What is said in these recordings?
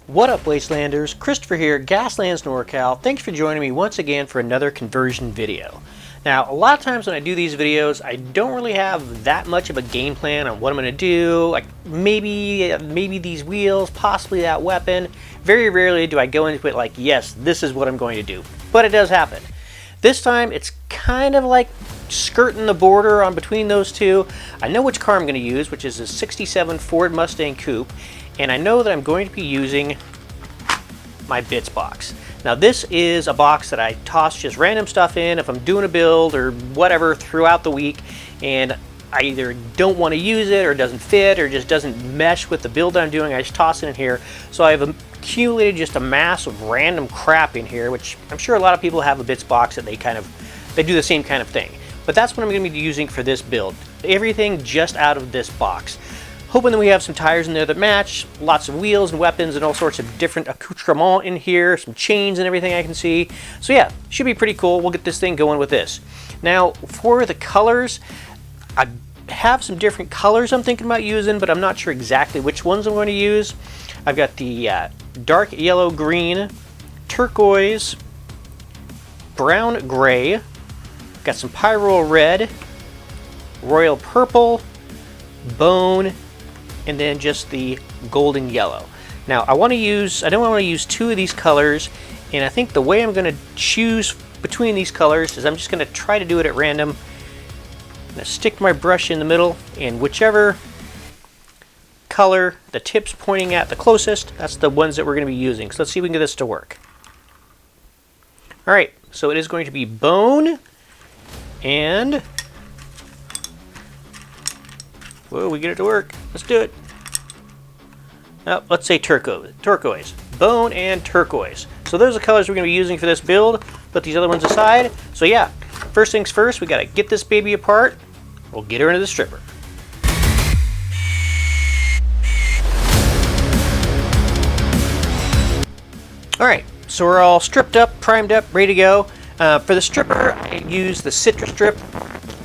What up, Wastelanders? Christopher here, Gaslands NorCal. Thanks for joining me once again for another conversion video. Now, a lot of times when I do these videos, I don't really have that much of a game plan on what I'm going to do. Like maybe these wheels, possibly that weapon. Very rarely do I go into it like, yes, this is what I'm going to do. But it does happen. This time, it's kind of like skirting the border on between those two. I know which car I'm going to use, which is a '67 Ford Mustang Coupe. And I know that I'm going to be using my bits box. Now this is a box that I toss just random stuff in if I'm doing a build or whatever throughout the week, and I either don't want to use it or it doesn't fit or just doesn't mesh with the build I'm doing. I just toss it in here. So I've accumulated just a mass of random crap in here, which I'm sure a lot of people have a bits box that they do the same kind of thing. But that's what I'm going to be using for this build. Everything just out of this box. Hoping that we have some tires in there that match, lots of wheels and weapons and all sorts of different accoutrements in here, some chains and everything I can see. So yeah, should be pretty cool. We'll get this thing going with this. Now, for the colors, I have some different colors I'm thinking about using, but I'm not sure exactly which ones I'm going to use. I've got the dark yellow green, turquoise, brown gray, got some pyro red, royal purple, bone, and then just the golden yellow. Now I want to use two of these colors, and I think the way I'm going to choose between these colors is I'm just going to try to do it at random. I'm going to stick my brush in the middle, and whichever color the tip's pointing at the closest, that's the ones that we're going to be using. So let's see if we can get this to work. Alright, so it is going to be bone and whoa, we get it to work. Let's do it. Oh, let's say turquoise. Bone and turquoise. So those are the colors we're going to be using for this build. Put these other ones aside. So yeah, first things first, we got to get this baby apart. We'll get her into the stripper. Alright, so we're all stripped up, primed up, ready to go. For the stripper, I use the citrus strip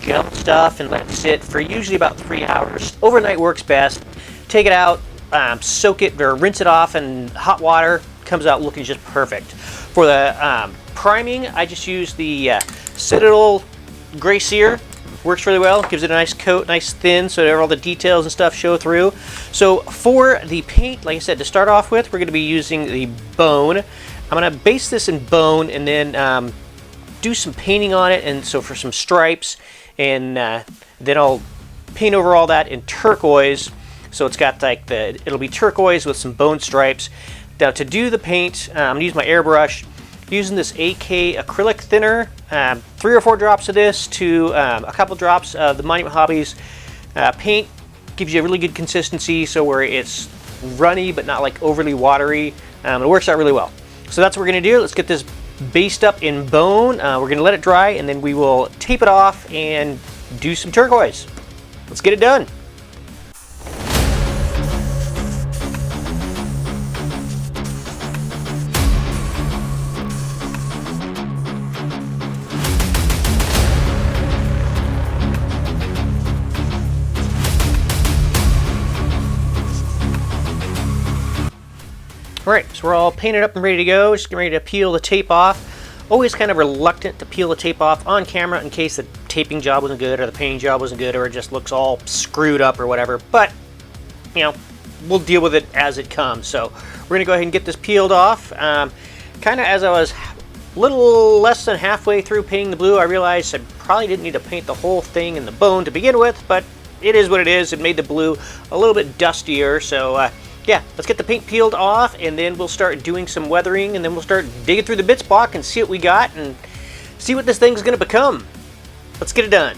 gel stuff and let it sit for usually about 3 hours. Overnight works best. Take it out, soak it or rinse it off in hot water. Comes out looking just perfect. For the priming, I just use the Citadel Gray Sear. Works really well. Gives it a nice coat, nice thin, so that all the details and stuff show through. So for the paint, like I said, to start off with, we're going to be using the bone. I'm going to base this in bone and then do some painting on it, and so for some stripes. And then I'll paint over all that in turquoise, so it's got like it'll be turquoise with some bone stripes. Now to do the paint, I'm gonna use my airbrush, using this AK acrylic thinner, 3 or 4 drops of this to a couple drops of the Monument Hobbies paint. Gives you a really good consistency, so where it's runny but not like overly watery. It works out really well. So that's what we're gonna do. Let's get this based up in bone. We're going to let it dry, and then we will tape it off and do some turquoise. Let's get it done. Alright, so we're all painted up and ready to go. Just getting ready to peel the tape off. Always kind of reluctant to peel the tape off on camera in case the taping job wasn't good or the painting job wasn't good or it just looks all screwed up or whatever. But, you know, we'll deal with it as it comes. So we're going to go ahead and get this peeled off. Kind of as I was a little less than halfway through painting the blue, I realized I probably didn't need to paint the whole thing in the bone to begin with, but it is what it is. It made the blue a little bit dustier, so yeah, let's get the paint peeled off, and then we'll start doing some weathering, and then we'll start digging through the bits box and see what we got and see what this thing's going to become. Let's get it done.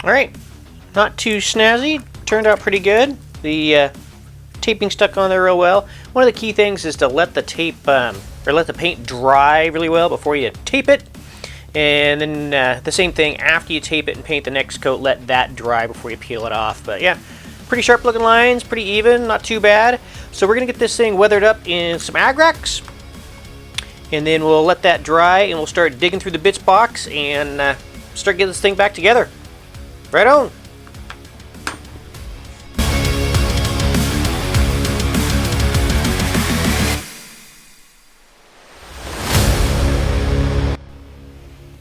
Alright, not too snazzy. Turned out pretty good. The taping stuck on there real well. One of the key things is to let the tape, or let the paint dry really well before you tape it. And then the same thing after you tape it and paint the next coat, let that dry before you peel it off. But yeah, pretty sharp looking lines, pretty even, not too bad. So we're going to get this thing weathered up in some Agrax. and then we'll let that dry and we'll start digging through the bits box and start getting this thing back together. Right on.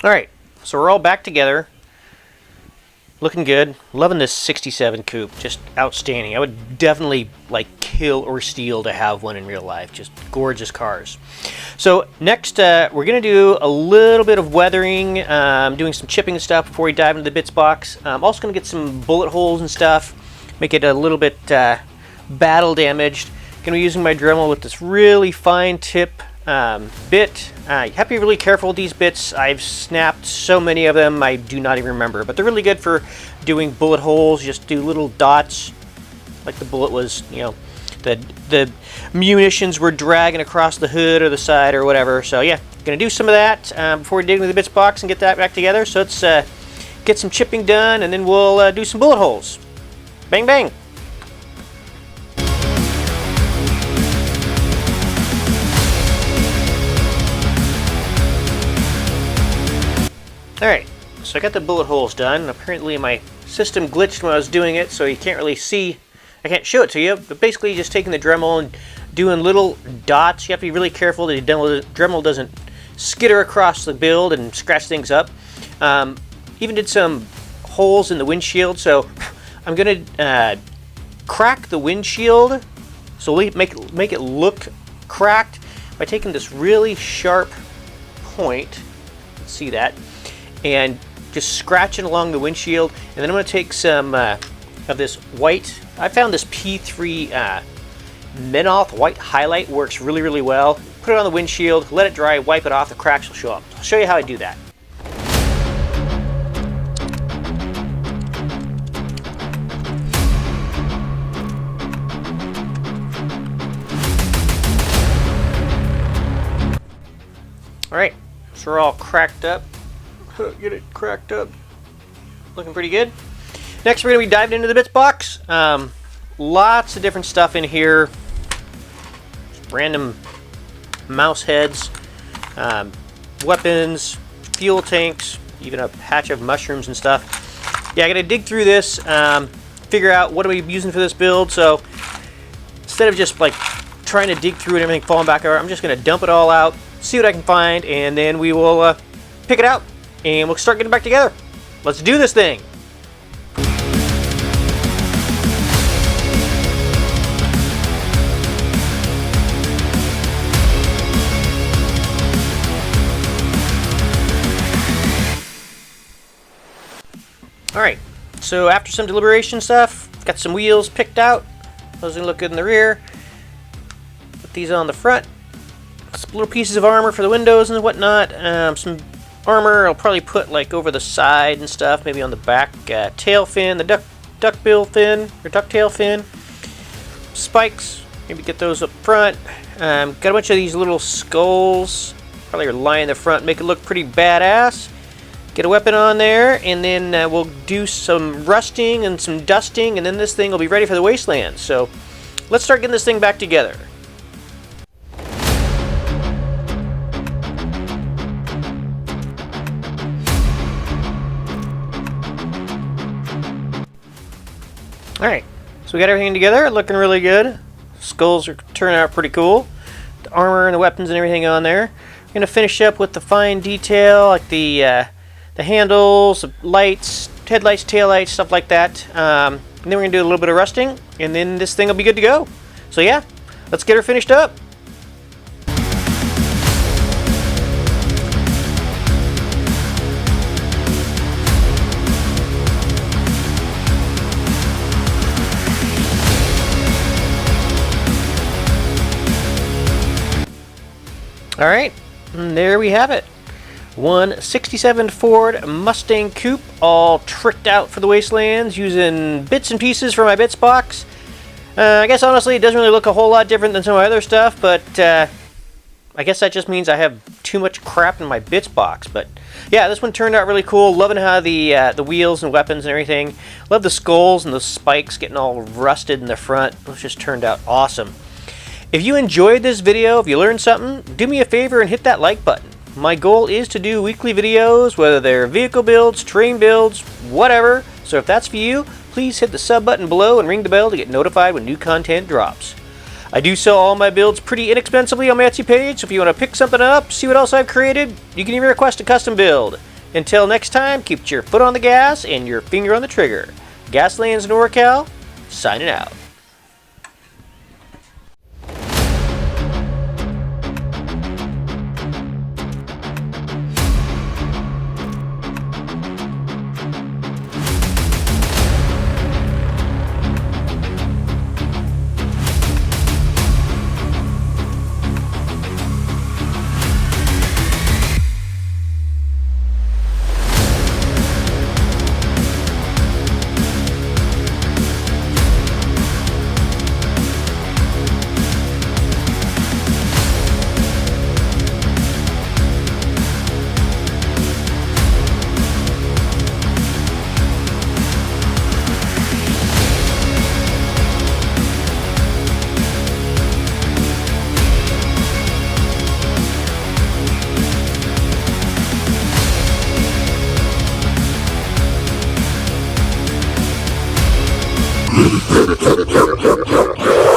Alright, so we're all back together. Looking good. Loving this 67 coupe. Just outstanding. I would definitely like kill or steal to have one in real life. Just gorgeous cars. So next we're going to do a little bit of weathering, doing some chipping and stuff before we dive into the bits box. I'm also going to get some bullet holes and stuff, make it a little bit battle damaged. Going to be using my Dremel with this really fine tip bit. You have to be really careful with these bits. I've snapped so many of them I do not even remember, but they're really good for doing bullet holes. Just do little dots like the bullet was, you know, the munitions were dragging across the hood or the side or whatever. So yeah, gonna do some of that before we dig into the bits box and get that back together. So let's get some chipping done, and then we'll do some bullet holes. Bang bang. Alright, so I got the bullet holes done. Apparently my system glitched when I was doing it, so you can't really see. I can't show it to you, but basically just taking the Dremel and doing little dots. You have to be really careful that the Dremel doesn't skitter across the build and scratch things up. Even did some holes in the windshield, so I'm going to crack the windshield, so we make it look cracked by taking this really sharp point. Let's see that. And just scratching along the windshield, and then I'm going to take some of this white. I found this P3 Menoth white highlight works really, really well. Put it on the windshield, let it dry, wipe it off, the cracks will show up. I'll show you how I do that. Alright, so we're all cracked up. Get it cracked up. Looking pretty good. Next, we're going to be diving into the bits box. Lots of different stuff in here. Random mouse heads, weapons, fuel tanks, even a patch of mushrooms and stuff. Yeah, I got to dig through this, figure out what are we using for this build. So instead of just like trying to dig through and everything falling back over, I'm just going to dump it all out, see what I can find, and then we will pick it out. And we'll start getting back together. Let's do this thing. Alright, so after some deliberation stuff, got some wheels picked out. Those are gonna look good in the rear. Put these on the front. Some little pieces of armor for the windows and whatnot. Some armor I'll probably put like over the side and stuff, maybe on the back tail fin, the duckbill fin or ducktail fin. Spikes, maybe get those up front. Got a bunch of these little skulls, probably lie in the front, make it look pretty badass. Get a weapon on there, and then we'll do some rusting and some dusting, and then this thing will be ready for the wasteland. So let's start getting this thing back together. Alright, so we got everything together, looking really good. Skulls are turning out pretty cool. The armor and the weapons and everything on there. I'm going to finish up with the fine detail, like the handles, the lights, headlights, taillights, stuff like that. And then we're going to do a little bit of rusting, and then this thing will be good to go. So yeah, let's get her finished up. Alright, and there we have it. One 67 Ford Mustang Coupe, all tricked out for the wastelands using bits and pieces from my bits box. I guess honestly it doesn't really look a whole lot different than some of my other stuff, but I guess that just means I have too much crap in my bits box. But yeah, this one turned out really cool. Loving how the wheels and weapons and everything. Love the skulls and the spikes getting all rusted in the front. Those just turned out awesome. If you enjoyed this video, if you learned something, do me a favor and hit that like button. My goal is to do weekly videos, whether they're vehicle builds, terrain builds, whatever. So So if that's for you, please hit the sub button below and ring the bell to get notified when new content drops. I do sell all my builds pretty inexpensively on my Etsy page, so if you want to pick something up, see what else I've created, you can even request a custom build. Until next time, keep your foot on the gas and your finger on the trigger. Gaslands NorCal, signing out. Ha ha ha ha ha!